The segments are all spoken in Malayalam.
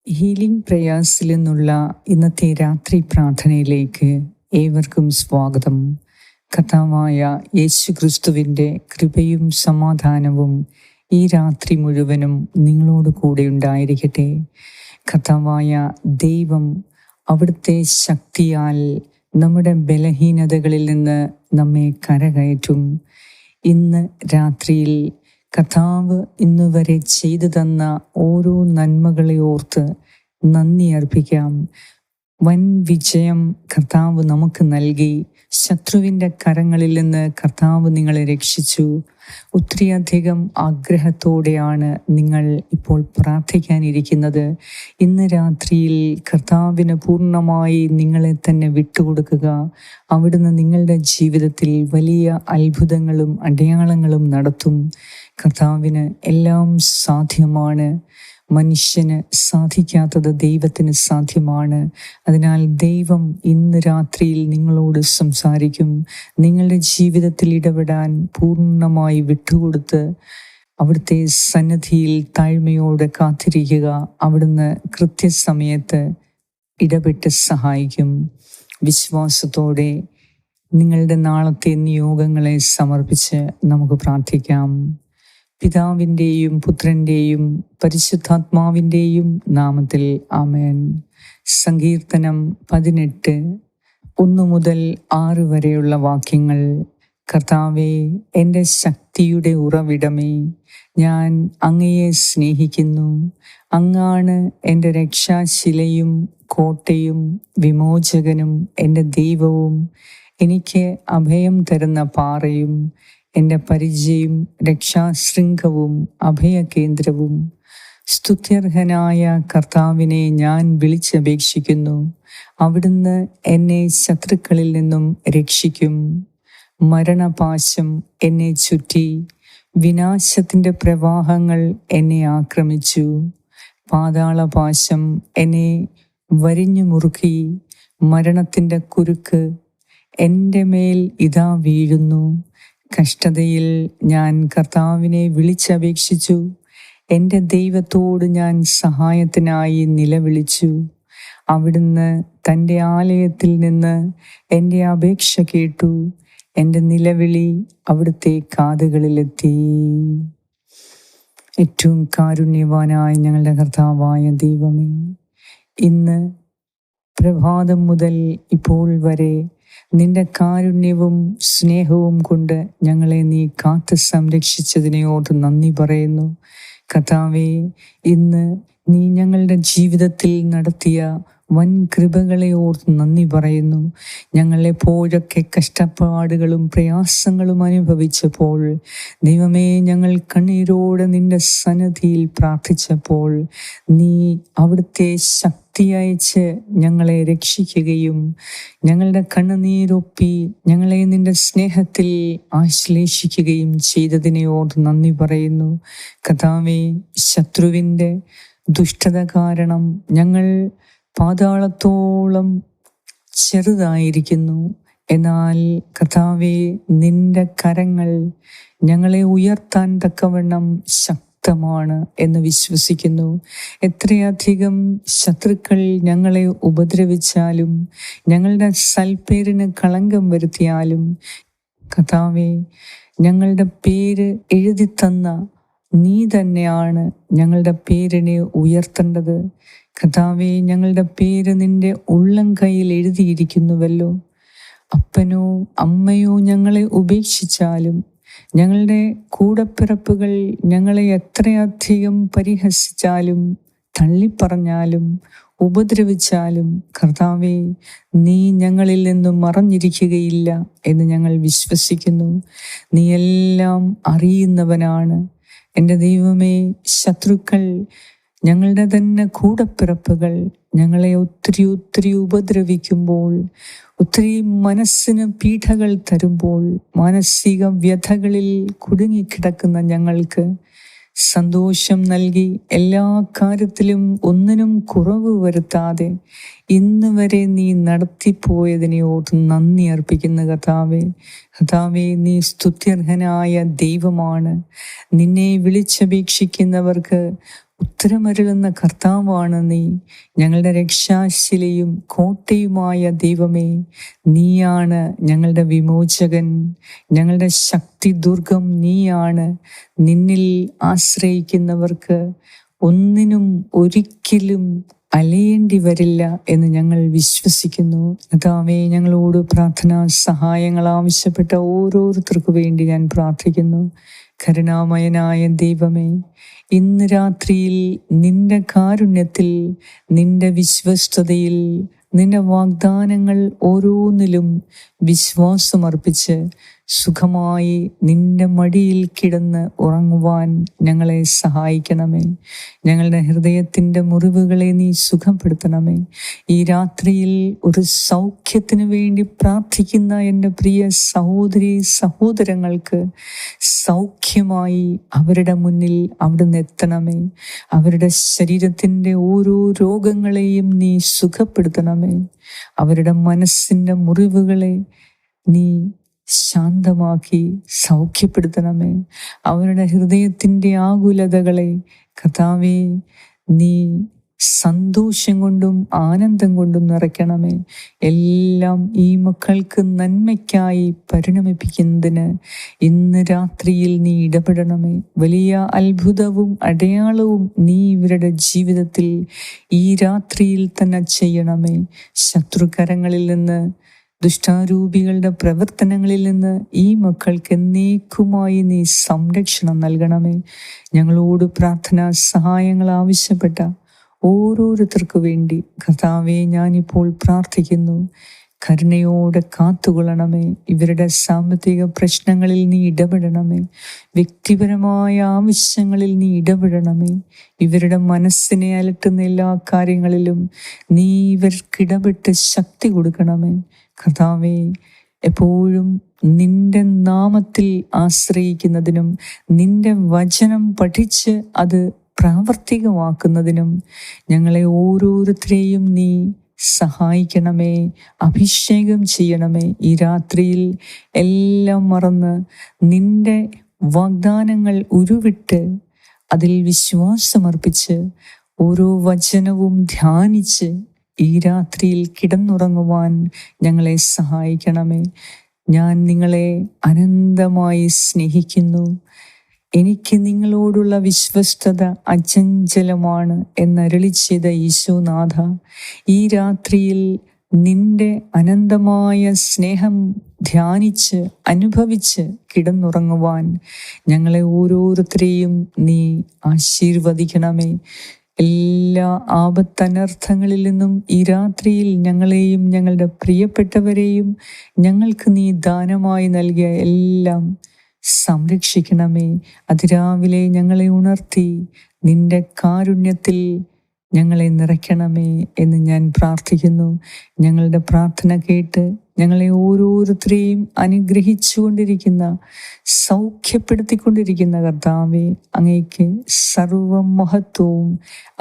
ഹീലിംഗ് പ്രേയേഴ്സിൽ നിന്നുള്ള ഇന്നത്തെ രാത്രി പ്രാർത്ഥനയിലേക്ക് ഏവർക്കും സ്വാഗതം. കർത്താവായ യേശു ക്രിസ്തുവിൻ്റെ കൃപയും സമാധാനവും ഈ രാത്രി മുഴുവനും നിങ്ങളോട് കൂടെ ഉണ്ടായിരിക്കട്ടെ. കർത്താവായ ദൈവം അവിടുത്തെ ശക്തിയാൽ നമ്മുടെ ബലഹീനതകളിൽ നിന്ന് നമ്മെ കരകയറ്റും. ഇന്ന് രാത്രിയിൽ കർത്താവ് ഇന്നുവരെ ചെയ്തു തന്ന ഓരോ നന്മകളെ ഓർത്ത് നന്ദി അർപ്പിക്കാം. വൻ വിജയം കർത്താവ് നമുക്ക് നൽകി. ശത്രുവിൻ്റെ കരങ്ങളിൽ നിന്ന് കർത്താവ് നിങ്ങളെ രക്ഷിച്ചു. ഒത്തിരിയധികം ആഗ്രഹത്തോടെയാണ് നിങ്ങൾ ഇപ്പോൾ പ്രാർത്ഥിക്കാനിരിക്കുന്നത്. ഇന്ന് രാത്രിയിൽ കർത്താവിന് പൂർണ്ണമായി നിങ്ങളെ തന്നെ വിട്ടുകൊടുക്കുക. അവിടുന്ന് നിങ്ങളുടെ ജീവിതത്തിൽ വലിയ അത്ഭുതങ്ങളും അടയാളങ്ങളും നടത്തും. കർത്താവിന് എല്ലാം സാധ്യമാണ്. മനുഷ്യന് സാധിക്കാത്തത് ദൈവത്തിന് സാധ്യമാണ്. അതിനാൽ ദൈവം ഇന്ന് രാത്രിയിൽ നിങ്ങളോട് സംസാരിക്കും. നിങ്ങളുടെ ജീവിതത്തിൽ ഇടപെടാൻ പൂർണ്ണമായി വിട്ടുകൊടുത്ത് അവിടുത്തെ സന്നിധിയിൽ താഴ്മയോടെ കാത്തിരിക്കുക. അവിടുന്ന് കൃത്യസമയത്ത് ഇടപെട്ട് സഹായിക്കും. വിശ്വാസത്തോടെ നിങ്ങളുടെ നാളത്തെ നിയോഗങ്ങളെ സമർപ്പിച്ച് നമുക്ക് പ്രാർത്ഥിക്കാം. പിതാവിൻ്റെയും പുത്രൻ്റെയും പരിശുദ്ധാത്മാവിൻ്റെയും നാമത്തിൽ ആമേൻ. സങ്കീർത്തനം 18:1 മുതൽ 6 വരെയുള്ള വാക്യങ്ങൾ. കർത്താവേ, എൻ്റെ ശക്തിയുടെ ഉറവിടമേ, ഞാൻ അങ്ങയെ സ്നേഹിക്കുന്നു. അങ്ങാണ് എൻ്റെ രക്ഷാശിലയും കോട്ടയും വിമോചകനും എൻ്റെ ദൈവവും, എനിക്ക് അഭയം തരുന്ന പാറയും എൻ്റെ പരിചയും രക്ഷാശൃംഖവും അഭയകേന്ദ്രവും. സ്തുത്യർഹനായ കർത്താവിനെ ഞാൻ വിളിച്ചപേക്ഷിക്കുന്നു. അവിടുന്ന് എന്നെ ശത്രുക്കളിൽ നിന്നും രക്ഷിക്കും. മരണപാശം എന്നെ ചുറ്റി, വിനാശത്തിൻ്റെ പ്രവാഹങ്ങൾ എന്നെ ആക്രമിച്ചു. പാതാളപാശം എന്നെ വരിഞ്ഞു മുറുക്കി, മരണത്തിൻ്റെ കുരുക്ക് എൻ്റെ മേൽ ഇതാ വീഴുന്നു. കഷ്ടതയിൽ ഞാൻ കർത്താവിനെ വിളിച്ചപേക്ഷിച്ചു. എൻ്റെ ദൈവത്തോട് ഞാൻ സഹായത്തിനായി നിലവിളിച്ചു. അവിടുന്ന് തൻ്റെ ആലയത്തിൽ നിന്ന് എൻ്റെ അപേക്ഷ കേട്ടു. എൻ്റെ നിലവിളി അവിടുത്തെ കാതുകളിലെത്തി. ഏറ്റവും കാരുണ്യവാനായ ഞങ്ങളുടെ കർത്താവായ ദൈവമേ, ഇന്ന് പ്രഭാതം മുതൽ ഇപ്പോൾ വരെ നിന്റെ കാരുണ്യവും സ്നേഹവും കൊണ്ട് ഞങ്ങളെ നീ കാത്ത് സംരക്ഷിച്ചതിനെ ഓർത്ത് നന്ദി പറയുന്നു. കർത്താവേ, ഇന്ന് നീ ഞങ്ങളുടെ ജീവിതത്തിൽ നടത്തിയ വൻ കൃപകളെ ഓർത്ത് നന്ദി പറയുന്നു. ഞങ്ങളെപ്പോഴൊക്കെ കഷ്ടപ്പാടുകളും പ്രയാസങ്ങളും അനുഭവിച്ചപ്പോൾ, ദൈവമേ, ഞങ്ങൾ കണ്ണീരോടെ നിന്റെ സന്നിധിയിൽ പ്രാർത്ഥിച്ചപ്പോൾ നീ അവിടുത്തെ ശക്തി അയച്ച് ഞങ്ങളെ രക്ഷിക്കുകയും ഞങ്ങളുടെ കണ്ണുനീരൊപ്പി ഞങ്ങളെ നിന്റെ സ്നേഹത്തിൽ ആശ്ലേഷിക്കുകയും ചെയ്തതിനെ ഓർത്ത് നന്ദി പറയുന്നു. കർത്താവേ, ശത്രുവിൻ്റെ ദുഷ്ടത കാരണം ഞങ്ങൾ പാതാളത്തോളം ചെറുതായിരിക്കുന്നു. എന്നാൽ കർത്താവേ, നിന്റെ കരങ്ങൾ ഞങ്ങളെ ഉയർത്താൻ തക്കവണ്ണം ശക്തമാണ് എന്ന് വിശ്വസിക്കുന്നു. എത്രയധികം ശത്രുക്കൾ ഞങ്ങളെ ഉപദ്രവിച്ചാലും, ഞങ്ങളുടെ സൽപ്പേരിന് കളങ്കം വരുത്തിയാലും, കർത്താവേ, ഞങ്ങളുടെ പേര് എഴുതി തന്ന നീ തന്നെയാണ് ഞങ്ങളുടെ പേരിനെ ഉയർത്തേണ്ടത്. കർത്താവേ, ഞങ്ങളുടെ പേര് നിന്റെ ഉള്ളം കയ്യിൽ എഴുതിയിരിക്കുന്നുവല്ലോ. അപ്പനോ അമ്മയോ ഞങ്ങളെ ഉപേക്ഷിച്ചാലും, ഞങ്ങളുടെ കൂടപ്പിറപ്പുകൾ ഞങ്ങളെ എത്രയധികം പരിഹസിച്ചാലും തള്ളിപ്പറഞ്ഞാലും ഉപദ്രവിച്ചാലും, കർത്താവേ, നീ ഞങ്ങളിൽ നിന്നും മറഞ്ഞിരിക്കുകയില്ല എന്ന് ഞങ്ങൾ വിശ്വസിക്കുന്നു. നീ എല്ലാം അറിയുന്നവനാണ്. എൻ്റെ ദൈവമേ, ശത്രുക്കൾ, ഞങ്ങളുടെ തന്നെ കൂടപ്പിറപ്പുകൾ ഞങ്ങളെ ഒത്തിരി ഉപദ്രവിക്കുമ്പോൾ, ഒത്തിരി മനസ്സിന് പീഡകൾ തരുമ്പോൾ, മാനസിക വ്യഥകളിൽ കുടുങ്ങിക്കിടക്കുന്ന ഞങ്ങൾക്ക് സന്തോഷം നൽകി എല്ലാ കാര്യത്തിലും ഒന്നിനും കുറവ് വരുത്താതെ ഇന്ന് വരെ നീ നടത്തിപ്പോയതിനെ ഓർത്ത് നന്ദി അർപ്പിക്കുന്ന കർത്താവേ, നീ സ്തുത്യർഹനായ ദൈവമാണ്. നിന്നെ വിളിച്ചപേക്ഷിക്കുന്നവർക്ക് ഉത്തരമരുളുന്ന കർത്താവാണ് നീ. ഞങ്ങളുടെ രക്ഷാശിലയും കോട്ടയുമായ ദൈവമേ, നീയാണ് ഞങ്ങളുടെ വിമോചകൻ, ഞങ്ങളുടെ ശക്തിദുർഗം നീയാണ്. നിന്നിൽ ആശ്രയിക്കുന്നവർക്ക് ഒന്നിനും ഒരിക്കലും അലയേണ്ടി വരില്ല എന്ന് ഞങ്ങൾ വിശ്വസിക്കുന്നു. കർത്താവേ, ഞങ്ങളോട് പ്രാർത്ഥനാ സഹായങ്ങൾ ആവശ്യപ്പെട്ട ഓരോരുത്തർക്കു വേണ്ടി ഞാൻ പ്രാർത്ഥിക്കുന്നു. കരുണാമയനായ ദൈവമേ, ഇന്ന് രാത്രിയിൽ നിന്റെ കാരുണ്യത്തിൽ, നിന്റെ വിശ്വസ്തതയിൽ, നിന്റെ വാഗ്ദാനങ്ങൾ ഓരോന്നിലും വിശ്വാസമർപ്പിച്ച് സുഖമായി നിന്റെ മടിയിൽ കിടന്ന് ഉറങ്ങുവാൻ ഞങ്ങളെ സഹായിക്കണമേ. ഞങ്ങളുടെ ഹൃദയത്തിൻ്റെ മുറിവുകളെ നീ സുഖപ്പെടുത്തണമേ. ഈ രാത്രിയിൽ ഒരു സൗഖ്യത്തിന് വേണ്ടി പ്രാർത്ഥിക്കുന്ന എൻ്റെ പ്രിയ സഹോദരി സഹോദരങ്ങൾക്ക് സൗഖ്യമായി അവരുടെ മുന്നിൽ അവിടുന്ന് എത്തണമേ. അവരുടെ ശരീരത്തിൻ്റെ ഓരോ രോഗങ്ങളെയും നീ സുഖപ്പെടുത്തണമേ. അവരുടെ മനസ്സിൻ്റെ മുറിവുകളെ നീ ശാന്തമാക്കി സൗഖ്യപ്പെടുത്തണമേ. അവരുടെ ഹൃദയത്തിൻ്റെ ആകുലതകളെ കർത്താവേ നീ സന്തോഷം കൊണ്ടും ആനന്ദം കൊണ്ടും നിറയ്ക്കണമേ. എല്ലാം ഈ മക്കൾക്ക് നന്മയ്ക്കായി പരിണമിപ്പിക്കുന്നതിന് ഇന്ന് രാത്രിയിൽ നീ ഇടപെടണമേ. വലിയ അത്ഭുതവും അടയാളവും നീ ഇവരുടെ ജീവിതത്തിൽ ഈ രാത്രിയിൽ തന്നെ ചെയ്യണമേ. ശത്രുകരങ്ങളിൽ നിന്ന്, ദുഷ്ടാരൂപികളുടെ പ്രവർത്തനങ്ങളിൽ നിന്ന് ഈ മക്കൾക്ക് എന്നേക്കുമായി നീ സംരക്ഷണം നൽകണമേ. ഞങ്ങളോട് പ്രാർത്ഥനാ സഹായങ്ങൾ ആവശ്യപ്പെട്ട ഓരോരുത്തർക്കു വേണ്ടി കർത്താവേ ഞാനിപ്പോൾ പ്രാർത്ഥിക്കുന്നു. കരുണയോടെ കാത്തുകൊള്ളണമേ. ഇവരുടെ സാമ്പത്തിക പ്രശ്നങ്ങളിൽ നീ ഇടപെടണമേ. വ്യക്തിപരമായ ആവശ്യങ്ങളിൽ നീ ഇടപെടണമേ. ഇവരുടെ മനസ്സിനെ അലട്ടുന്ന എല്ലാ കാര്യങ്ങളിലും നീ ഇവർക്കിടപെട്ട് ശക്തി കൊടുക്കണമേ. കർത്താവേ, എപ്പോഴും നിന്റെ നാമത്തിൽ ആശ്രയിക്കുന്നതിനും നിന്റെ വചനം പഠിച്ച് അത് പ്രാവർത്തികമാക്കുന്നതിനും ഞങ്ങളെ ഓരോരുത്തരെയും നീ സഹായിക്കണമേ. അഭിഷേകം ചെയ്യണമേ. ഈ രാത്രിയിൽ എല്ലാം മറന്ന് നിന്റെ വാഗ്ദാനങ്ങൾ ഉരുവിട്ട് അതിൽ വിശ്വാസമർപ്പിച്ച് ഓരോ വചനവും ധ്യാനിച്ച് ഈ രാത്രിയിൽ കിടന്നുറങ്ങുവാൻ ഞങ്ങളെ സഹായിക്കണമേ. ഞാൻ നിങ്ങളെ അനന്തമായി സ്നേഹിക്കുന്നു. എനിക്ക് നിങ്ങളോടുള്ള വിശ്വസ്തത അചഞ്ചലമാണ് എന്നരുളി ചെയ്ത ഈശോനാഥ, ഈ രാത്രിയിൽ നിന്റെ അനന്തമായ സ്നേഹം ധ്യാനിച്ച് അനുഭവിച്ച് കിടന്നുറങ്ങുവാൻ ഞങ്ങളെ ഓരോരുത്തരെയും നീ ആശീർവദിക്കണമേ. എല്ലാ ആപത്തനർത്ഥങ്ങളിൽ നിന്നും ഈ രാത്രിയിൽ ഞങ്ങളെയും ഞങ്ങളുടെ പ്രിയപ്പെട്ടവരെയും ഞങ്ങൾക്ക് നീ ദാനമായി നൽകിയ എല്ലാം സംരക്ഷിക്കണമേ. അതിരാവിലെ ഞങ്ങളെ ഉണർത്തി നിന്റെ കാരുണ്യത്തിൽ ഞങ്ങളെ നിറയ്ക്കണമേ എന്ന് ഞാൻ പ്രാർത്ഥിക്കുന്നു. ഞങ്ങളുടെ പ്രാർത്ഥന കേട്ട് ഞങ്ങളെ ഓരോരുത്തരെയും അനുഗ്രഹിച്ചുകൊണ്ടിരിക്കുന്ന, സൗഖ്യപ്പെടുത്തിക്കൊണ്ടിരിക്കുന്ന കർത്താവേ, അങ്ങേക്ക് സർവമഹത്വവും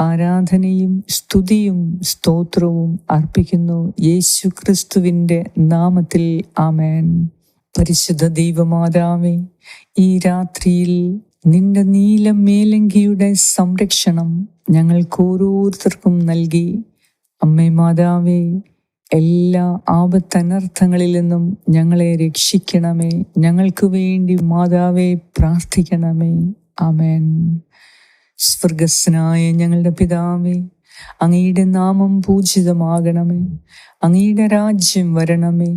ആരാധനയും സ്തുതിയും സ്തോത്രവും അർപ്പിക്കുന്നു. യേശു ക്രിസ്തുവിൻ്റെ നാമത്തിൽ ആമേൻ. പരിശുദ്ധ ദൈവമാതാവേ, ഈ രാത്രിയിൽ നിന്റെ നീല മേലങ്കിയുടെ സംരക്ഷണം ഞങ്ങൾക്ക് ഓരോരുത്തർക്കും നൽകി. അമ്മേ മാതാവേ, എല്ലാ ആപത്തനർത്ഥങ്ങളിൽ നിന്നും ഞങ്ങളെ രക്ഷിക്കണമേ. ഞങ്ങൾക്ക് വേണ്ടി മാതാവേ പ്രാർത്ഥിക്കണമേ. ആമേൻ. സ്വർഗസ്നായ ഞങ്ങളുടെ പിതാവേ, അങ്ങയുടെ നാമം പൂജിതമാകണമേ. അങ്ങയുടെ രാജ്യം വരണമേ.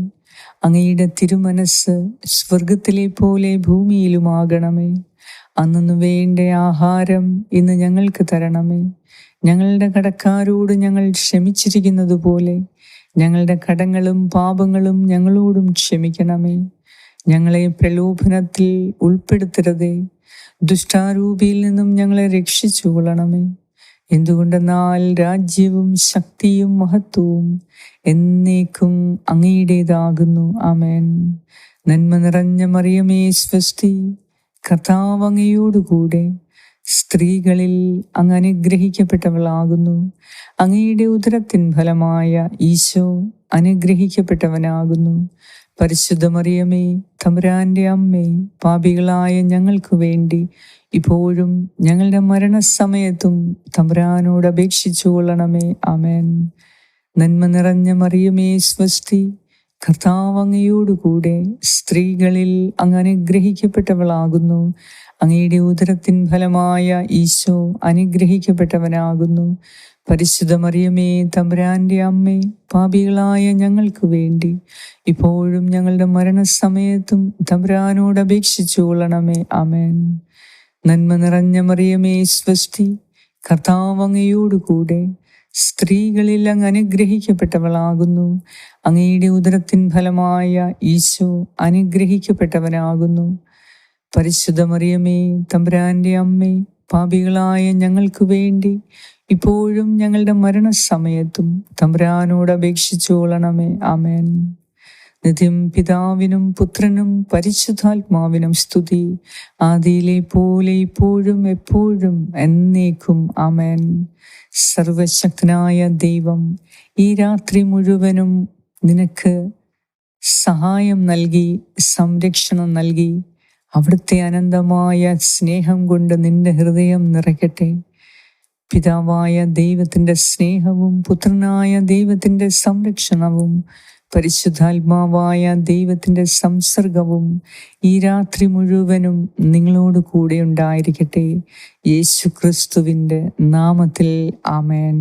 അങ്ങയുടെ തിരുമനസ് സ്വർഗത്തിലെ പോലെ ഭൂമിയിലുമാകണമേ. അന്നു വേണ്ട ആഹാരം ഇന്ന് ഞങ്ങൾക്ക് തരണമേ. ഞങ്ങളുടെ കടക്കാരോട് ഞങ്ങൾ ക്ഷമിച്ചിരിക്കുന്നത് പോലെ ഞങ്ങളുടെ കടങ്ങളും പാപങ്ങളും ഞങ്ങളോടും ക്ഷമിക്കണമേ. ഞങ്ങളെ പ്രലോഭനത്തിൽ ഉൾപ്പെടുത്തരുതേ. ദുഷ്ടാരൂപിയിൽ നിന്നും ഞങ്ങളെ രക്ഷിച്ചുകൊള്ളണമേ. എന്തുകൊണ്ടെന്നാൽ രാജ്യവും ശക്തിയും മഹത്വവും എന്നേക്കും അങ്ങയുടേതാകുന്നു. ആമേൻ. നന്മ നിറഞ്ഞ മറിയമേ സ്വസ്തി, കർത്താവ് അങ്ങയോടുകൂടെ സ്ത്രീകളിൽ അങ്ങ് അനുഗ്രഹിക്കപ്പെട്ടവളാകുന്നു. അങ്ങയുടെ ഉദരത്തിൻ ഫലമായ ഈശോ അനുഗ്രഹിക്കപ്പെട്ടവനാകുന്നു. പരിശുദ്ധ മറിയമേ, തമ്പുരാന്റെ അമ്മേ, പാപികളായ ഞങ്ങൾക്ക് വേണ്ടി ഇപ്പോഴും ഞങ്ങളുടെ മരണസമയത്തും തമ്പുരാനോട് അപേക്ഷിച്ചു കൊള്ളണമേ. ആമേൻ. നന്മ നിറഞ്ഞ മറിയമേ, സ്വസ്തി, കർത്താവ് അങ്ങയോടുകൂടെ സ്ത്രീകളിൽ അങ്ങ് അനുഗ്രഹിക്കപ്പെട്ടവളാകുന്നു. അങ്ങയുടെ ഉദരത്തിൻ ഫലമായ ഈശോ അനുഗ്രഹിക്കപ്പെട്ടവനാകുന്നു. പരിശുദ്ധ മറിയമേ, തമ്പുരാന്റെ അമ്മേ, പാപികളായ ഞങ്ങൾക്ക് വേണ്ടി ഇപ്പോഴും ഞങ്ങളുടെ മരണസമയത്തും തമ്പുരാനോട് അപേക്ഷിച്ചു കൊള്ളണമേ. ആമേൻ. നന്മ നിറഞ്ഞ മറിയമേ, സ്വസ്തി, കർത്താവ് അങ്ങയോടുകൂടെ സ്ത്രീകളിൽ അങ്ങ് അനുഗ്രഹിക്കപ്പെട്ടവളാകുന്നു. അങ്ങയുടെ ഉദരത്തിൻ ഫലമായ ഈശോ അനുഗ്രഹിക്കപ്പെട്ടവനാകുന്നു. പരിശുദ്ധ മറിയമേ, തമ്പുരാന്റെ അമ്മേ, പാപികളായ ഞങ്ങൾക്ക് വേണ്ടി ഇപ്പോഴും ഞങ്ങളുടെ മരണസമയത്തും തമ്പുരാനോട് അപേക്ഷിച്ചു കൊള്ളണമേ. ആമേൻ. നിത്യം പിതാവിനും പുത്രനും പരിശുദ്ധാത്മാവിനും സ്തുതി, ആദിയിലെ പോലെ ഇപ്പോഴും എപ്പോഴും എന്നേക്കും. ആമേൻ. സർവശക്തനായ ദൈവം ഈ രാത്രി മുഴുവനും നിനക്ക് സഹായം നൽകി, സംരക്ഷണം നൽകി. അവിടുത്തെ അനന്തമായ സ്നേഹം കൊണ്ട് നിന്റെ ഹൃദയം നിറയ്ക്കട്ടെ. പിതാവായ ദൈവത്തിൻ്റെ സ്നേഹവും പുത്രനായ ദൈവത്തിൻ്റെ സംരക്ഷണവും പരിശുദ്ധാത്മാവായ ദൈവത്തിൻ്റെ സംസർഗവും ഈ രാത്രി മുഴുവനും നിങ്ങളോട് കൂടെ ഉണ്ടായിരിക്കട്ടെ. യേശു ക്രിസ്തുവിൻ്റെ നാമത്തിൽ. ആമേൻ.